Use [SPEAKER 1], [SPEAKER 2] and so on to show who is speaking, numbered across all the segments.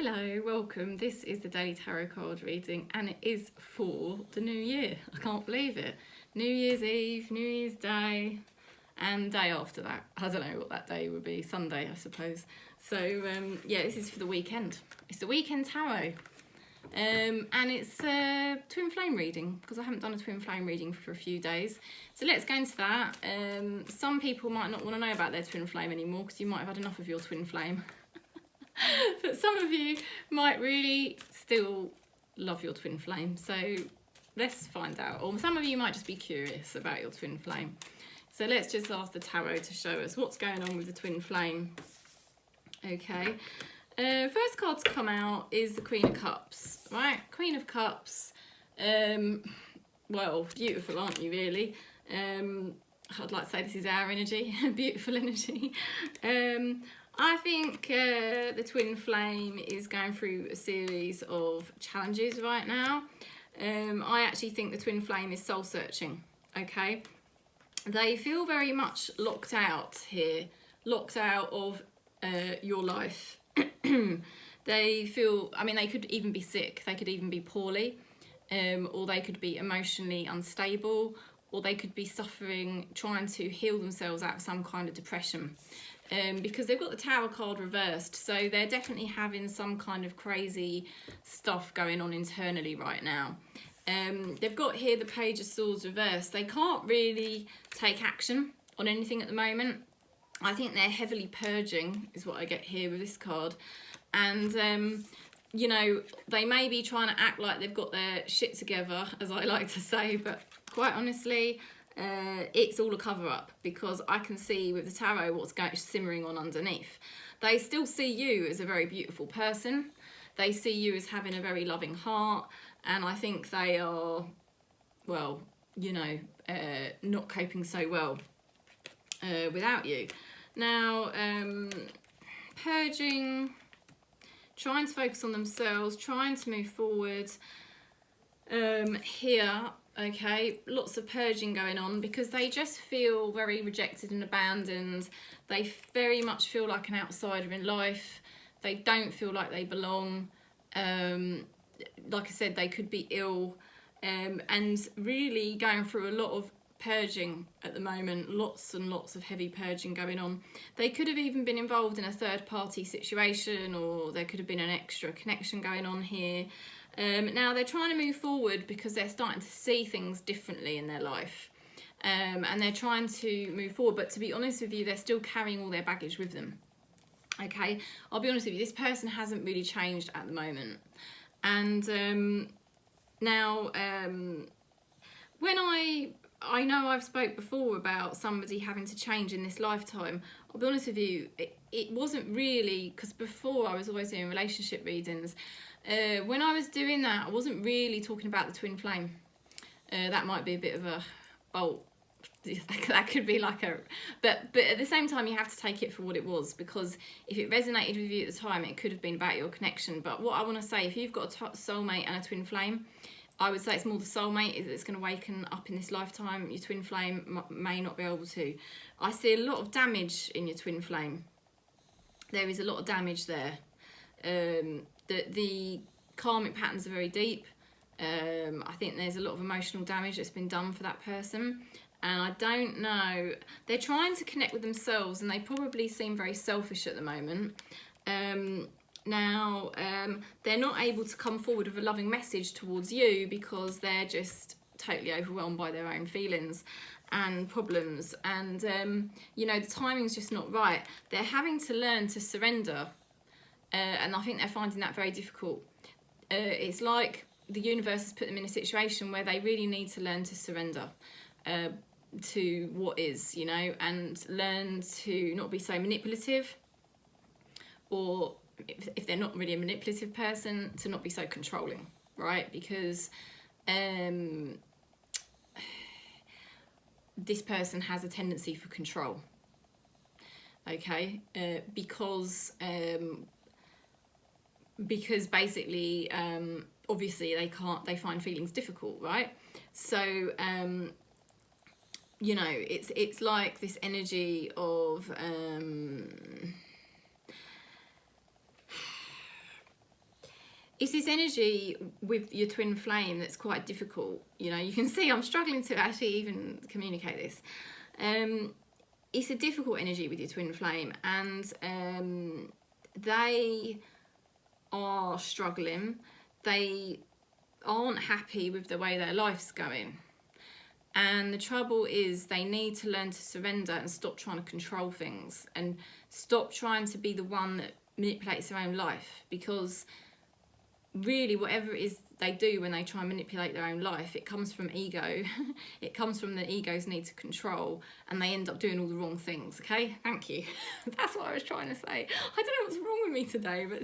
[SPEAKER 1] Hello, welcome. This is the Daily Tarot card reading and it is for the new year. I can't believe it. New Year's Eve, New Year's Day and day after that. I don't know what that day would be. Sunday, I suppose. So, yeah, this is for the weekend. It's the weekend tarot. And it's a twin flame reading because I haven't done a twin flame reading for a few days. So let's go into that. Some people might not want to know about their twin flame anymore because you might have had enough of your twin flame. But some of you might really still love your twin flame. So let's find out. Or some of you might just be curious about your twin flame. So let's just ask the tarot to show us what's going on with the twin flame. Okay. First card to come out is the Queen of Cups, right? Queen of Cups. Well, beautiful, aren't you, really? I'd like to say this is our energy, beautiful energy. I think the twin flame is going through a series of challenges right now. I actually think the twin flame is soul searching, okay? They feel very much locked out here, locked out of your life. They feel, I mean, they could even be sick, they could even be poorly, or they could be emotionally unstable, or they could be suffering, trying to heal themselves out of some kind of depression. Because they've got the Tower card reversed, so they're definitely having some kind of crazy stuff going on internally right now. They've got here the Page of Swords reversed. They can't really take action on anything at the moment. I think they're heavily purging, is what I get here with this card. And, you know, they may be trying to act like they've got their shit together, as I like to say, but quite honestly, it's all a cover-up, because I can see with the tarot what's simmering on underneath. They still see you as a very beautiful person. They see you as having a very loving heart, and I think they are, well, you know, not coping so well without you. Now, purging, trying to focus on themselves, trying to move forward. Here, okay, lots of purging going on because they just feel very rejected and abandoned. They very much feel like an outsider in life. They don't feel like they belong. Like I said, they could be ill, and really going through a lot of purging at the moment. Lots and lots of heavy purging going on. They could have even been involved in a third party situation, or there could have been an extra connection going on here. Now they're trying to move forward because they're starting to see things differently in their life, and they're trying to move forward, but to be honest with you, they're still carrying all their baggage with them. Okay, I'll be honest with you, this person hasn't really changed at the moment. And now when I know I've spoke before about somebody having to change in this lifetime, I'll be honest with you, it wasn't really, because before I was always doing relationship readings. When I was doing that, I wasn't really talking about the twin flame. That might be a bit of a bolt. That could be like a... But at the same time, you have to take it for what it was, because if it resonated with you at the time, it could have been about your connection. But what I want to say, if you've got a soulmate and a twin flame, I would say it's more the soulmate that's going to waken up in this lifetime. Your twin flame may not be able to. I see a lot of damage in your twin flame. There is a lot of damage there. The karmic patterns are very deep. I think there's a lot of emotional damage that's been done for that person. And I don't know, they're trying to connect with themselves and they probably seem very selfish at the moment. Now, they're not able to come forward with a loving message towards you because they're just totally overwhelmed by their own feelings and problems. And, you know, the timing's just not right. They're having to learn to surrender. And I think they're finding that very difficult. It's like the universe has put them in a situation where they really need to learn to surrender to what is, you know, and learn to not be so manipulative, or if they're not really a manipulative person, to not be so controlling, right? Because this person has a tendency for control, okay? Because basically, obviously they find feelings difficult, right? So, you know, it's like this energy of it's this energy with your twin flame that's quite difficult. You know, you can see I'm struggling to actually even communicate this. It's a difficult energy with your twin flame, and they are struggling. They aren't happy with the way their life's going. And the trouble is they need to learn to surrender and stop trying to control things and stop trying to be the one that manipulates their own life, because really whatever it is they do when they try and manipulate their own life, it comes from ego. It comes from the ego's need to control, and they end up doing all the wrong things. Okay, thank you. That's what I was trying to say. I don't know what's wrong with me today, but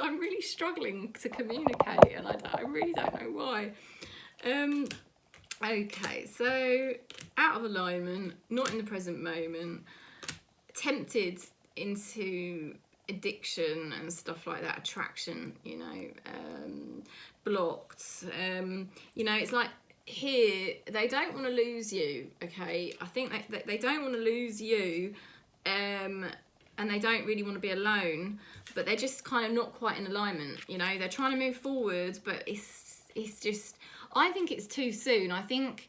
[SPEAKER 1] I'm really struggling to communicate, and I really don't know why. Okay, so out of alignment, not in the present moment, tempted into addiction and stuff like that, attraction, you know, blocked. You know, it's like here, they don't want to lose you, okay? I think they don't want to lose you, and they don't really want to be alone, but they're just kind of not quite in alignment, you know? They're trying to move forward, but it's just, I think it's too soon. I think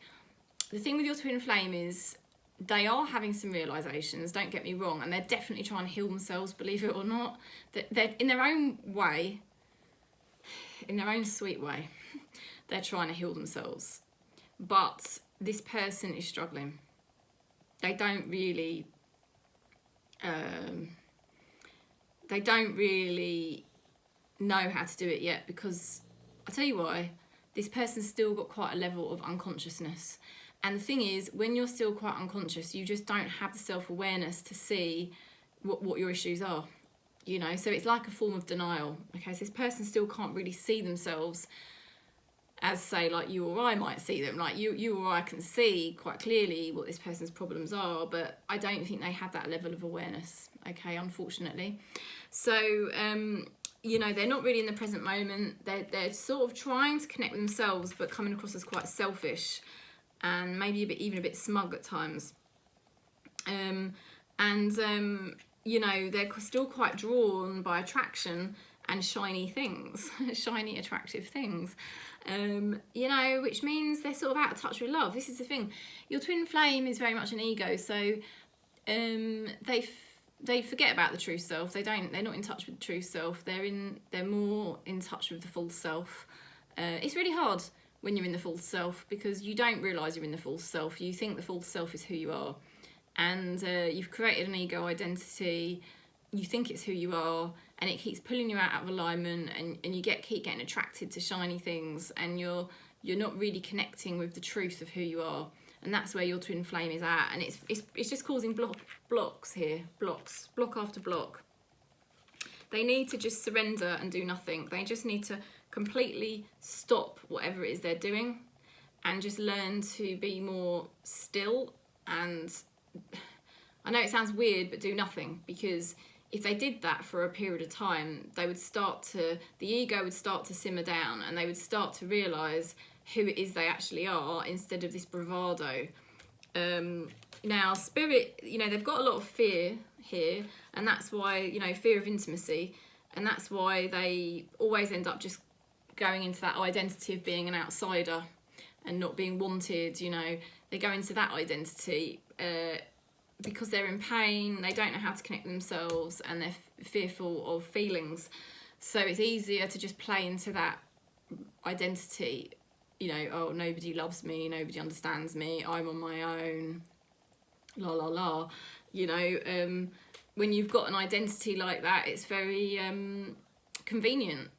[SPEAKER 1] the thing with your twin flame is they are having some realizations, don't get me wrong, and they're definitely trying to heal themselves, believe it or not. They're in their own way, in their own sweet way, they're trying to heal themselves. But this person is struggling. They don't really know how to do it yet, because I'll tell you why. This person's still got quite a level of unconsciousness. And the thing is, when you're still quite unconscious, you just don't have the self-awareness to see what your issues are, you know? So it's like a form of denial, okay? So this person still can't really see themselves as, say, like you or I might see them. Like you or I can see quite clearly what this person's problems are, but I don't think they have that level of awareness, okay, unfortunately. So, you know, they're not really in the present moment. They're sort of trying to connect with themselves, but coming across as quite selfish and maybe even a bit smug at times. You know, they're still quite drawn by attraction and shiny things, shiny, attractive things. You know, which means they're sort of out of touch with love. This is the thing. Your twin flame is very much an ego, so they forget about the true self. They're not in touch with the true self. They're more in touch with the false self. It's really hard when you're in the false self, because you don't realise you're in the false self. You think the false self is who you are, and you've created an ego identity. You think it's who you are, and it keeps pulling you out of alignment, and you keep getting attracted to shiny things, and you're not really connecting with the truth of who you are. And that's where your twin flame is at, and it's just causing blocks here, block after block. They need to just surrender and do nothing. They just need to completely stop whatever it is they're doing and just learn to be more still. And I know it sounds weird, but do nothing, because if they did that for a period of time, the ego would start to simmer down, and they would start to realise who it is they actually are, instead of this bravado. Now, spirit, you know, they've got a lot of fear here, and that's why, you know, fear of intimacy, and that's why they always end up just going into that identity of being an outsider and not being wanted. You know, they go into that identity because they're in pain, they don't know how to connect themselves, and they're fearful of feelings. So it's easier to just play into that identity. You know, oh, nobody loves me, nobody understands me, I'm on my own, la la la. You know, when you've got an identity like that, it's very convenient,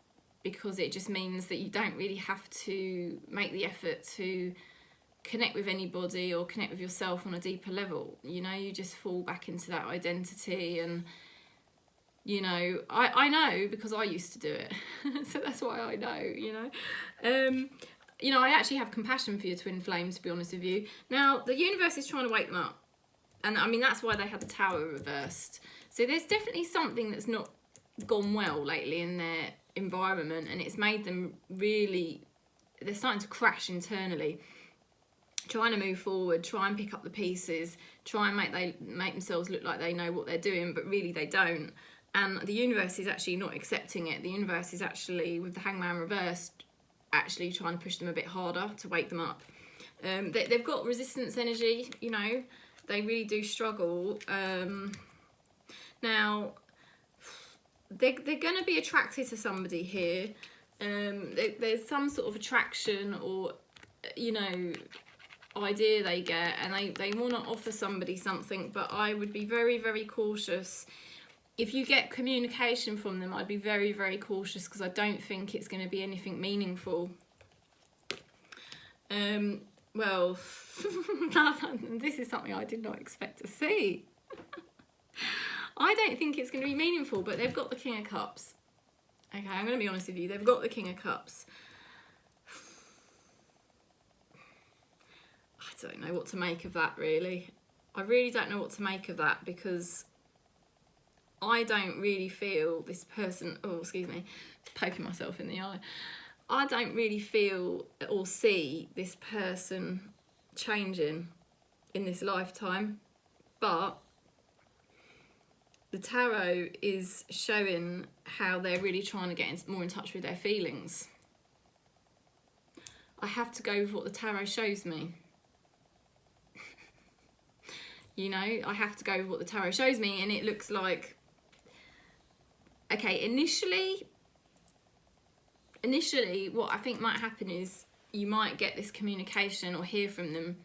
[SPEAKER 1] because it just means that you don't really have to make the effort to connect with anybody or connect with yourself on a deeper level. You know, you just fall back into that identity. And you know, I know, because I used to do it. So that's why I know, you know. You know, I actually have compassion for your twin flame, to be honest with you. Now, the universe is trying to wake them up. And I mean, that's why they had the tower reversed. So there's definitely something that's not gone well lately in their environment, and it's made them really, they're starting to crash internally, trying to move forward, try and pick up the pieces, try and make themselves look like they know what they're doing, but really they don't. And the universe is actually not accepting it. The universe is actually, with the Hangman reversed, actually trying to push them a bit harder to wake them up. They've got resistance energy, you know, they really do struggle. Now, they're going to be attracted to somebody here. There's some sort of attraction or, you know, idea they get, and they want to offer somebody something, but I would be very, very cautious. If you get communication from them, I'd be very, very cautious, because I don't think it's going to be anything meaningful. Well, this is something I did not expect to see. I don't think it's going to be meaningful, but they've got the King of Cups. Okay, I'm going to be honest with you. They've got the King of Cups. I don't know what to make of that, really. I really don't know what to make of that, because I don't really feel this person... Oh, excuse me. Poking myself in the eye. I don't really feel or see this person changing in this lifetime, but the tarot is showing how they're really trying to get more in touch with their feelings. I have to go with what the tarot shows me. You know, I have to go with what the tarot shows me, and it looks like, okay, initially what I think might happen is you might get this communication or hear from them,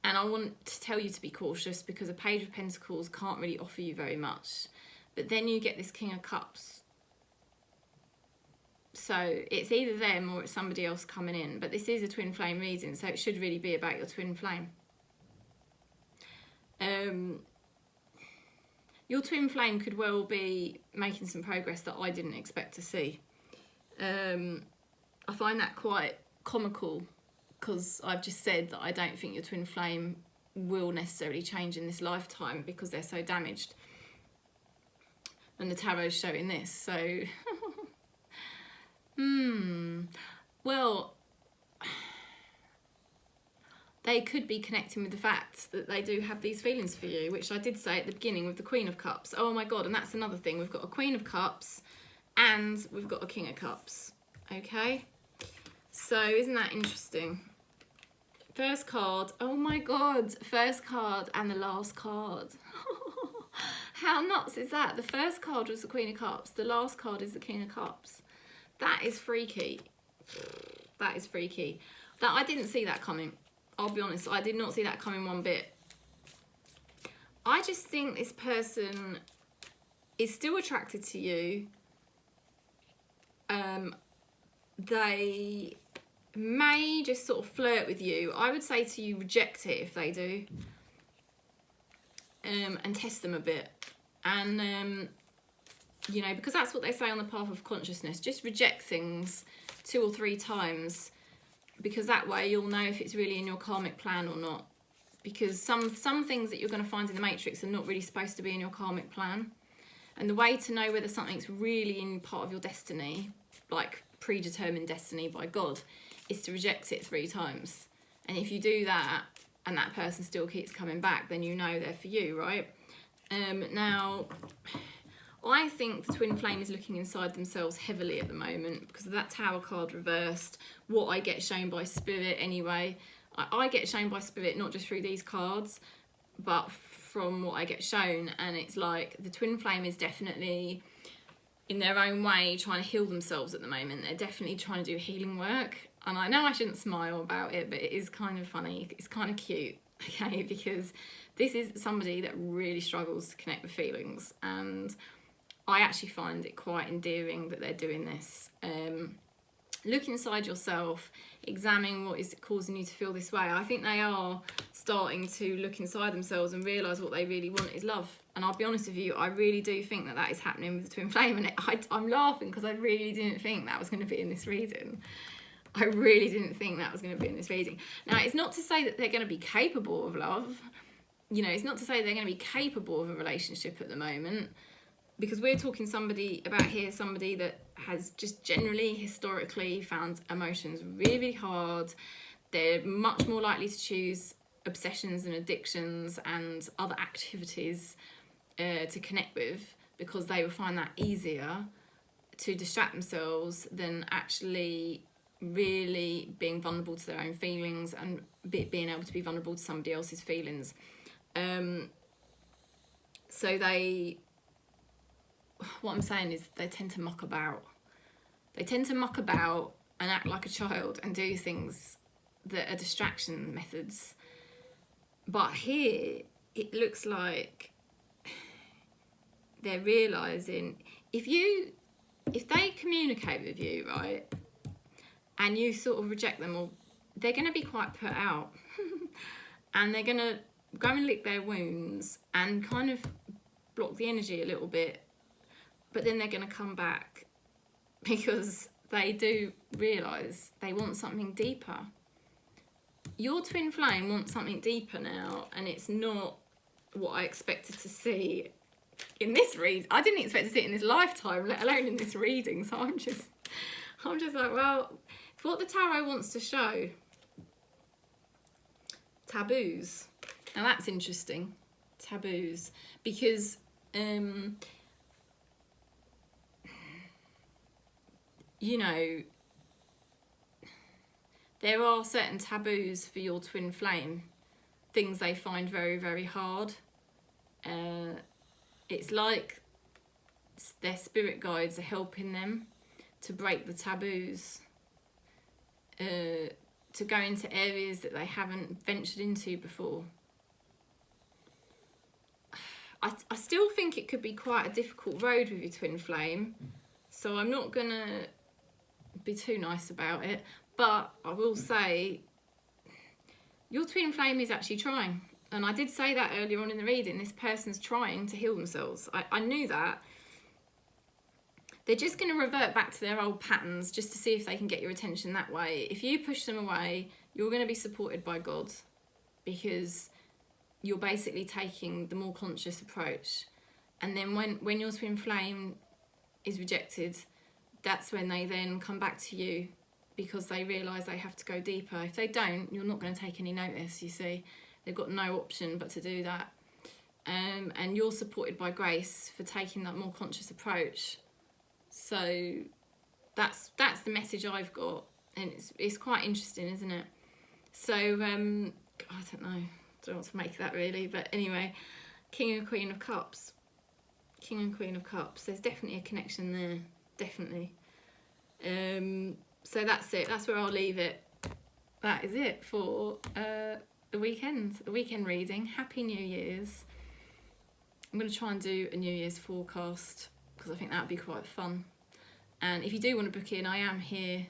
[SPEAKER 1] and I want to tell you to be cautious, because a Page of Pentacles can't really offer you very much. But then you get this King of Cups. So it's either them or it's somebody else coming in. But this is a twin flame reading, so it should really be about your twin flame. Your twin flame could well be making some progress that I didn't expect to see. I find that quite comical, because I've just said that I don't think your twin flame will necessarily change in this lifetime because they're so damaged. And the tarot's showing this, so... Well, they could be connecting with the fact that they do have these feelings for you, which I did say at the beginning with the Queen of Cups. Oh my God, and that's another thing. We've got a Queen of Cups and we've got a King of Cups, okay? So isn't that interesting? First card, oh my God, first card and the last card. How nuts is that? The first card was the Queen of Cups, the last card is the King of Cups. That is freaky. That is freaky. That I didn't see that coming. I'll be honest, I did not see that coming one bit. I just think this person is still attracted to you. They may just sort of flirt with you. I would say to you, reject it if they do. And test them a bit. And, you know, because that's what they say on the path of consciousness. Just reject things 2 or 3 times, because that way you'll know if it's really in your karmic plan or not. Because some things that you're going to find in the Matrix are not really supposed to be in your karmic plan. And the way to know whether something's really in part of your destiny, like predetermined destiny by God, is to reject it 3 times. And if you do that and that person still keeps coming back, then you know they're for you, right? Now, I think the twin flame is looking inside themselves heavily at the moment because of that Tower card reversed. What I get shown by Spirit anyway. I get shown by Spirit not just through these cards, but from what I get shown. And it's like the twin flame is definitely, in their own way, trying to heal themselves at the moment. They're definitely trying to do healing work. And I know I shouldn't smile about it, but it is kind of funny. It's kind of cute, okay? Because this is somebody that really struggles to connect with feelings. And I actually find it quite endearing that they're doing this. Look inside yourself, examine what is causing you to feel this way. I think they are starting to look inside themselves and realise what they really want is love. And I'll be honest with you, I really do think that that is happening with the twin flame. And I'm laughing because I really didn't think that was going to be in this reading. I really didn't think that was going to be in this reading. Now, it's not to say that they're going to be capable of love. You know, it's not to say they're going to be capable of a relationship at the moment. Because we're talking somebody that has just generally, historically found emotions really hard. They're much more likely to choose obsessions and addictions and other activities to connect with, because they will find that easier to distract themselves than actually really being vulnerable to their own feelings and being able to be vulnerable to somebody else's feelings. So what I'm saying is they tend to muck about. They tend to muck about and act like a child and do things that are distraction methods. But here, it looks like they're realising if they communicate with you, right, and you sort of reject them, or they're going to be quite put out and they're going to go and lick their wounds and kind of block the energy a little bit, but then they're going to come back because they do realise they want something deeper. Your twin flame wants something deeper now, and it's not what I expected to see in this read. I didn't expect to see it in this lifetime, let alone in this reading. So I'm just like, well, what the tarot wants to show. Taboos. Now that's interesting. Taboos. Because you know, there are certain taboos for your twin flame, things they find very, very hard. It's like their spirit guides are helping them to break the taboos, to go into areas that they haven't ventured into before. I still think it could be quite a difficult road with your twin flame, so I'm not going to be too nice about it. But I will say, your twin flame is actually trying. And I did say that earlier on in the reading, this person's trying to heal themselves. I knew that. They're just going to revert back to their old patterns just to see if they can get your attention that way. If you push them away, you're going to be supported by God, because you're basically taking the more conscious approach. And then when your twin flame is rejected, that's when they then come back to you, because they realise they have to go deeper. If they don't, you're not going to take any notice, you see. They've got no option but to do that. And you're supported by grace for taking that more conscious approach. So that's the message I've got. And it's quite interesting, isn't it? So, I don't know. I don't know what to make of that really. But anyway, King and Queen of Cups. King and Queen of Cups. There's definitely a connection there. Definitely. So that's it. That's where I'll leave it. That is it for the weekend reading. Happy New Year's. I'm going to try and do a New Year's forecast because I think that would be quite fun. And if you do want to book in, I am here.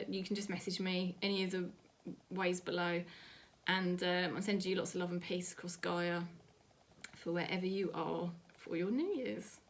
[SPEAKER 1] You can just message me any of the ways below. And I'm sending you lots of love and peace across Gaia for wherever you are for your New Year's.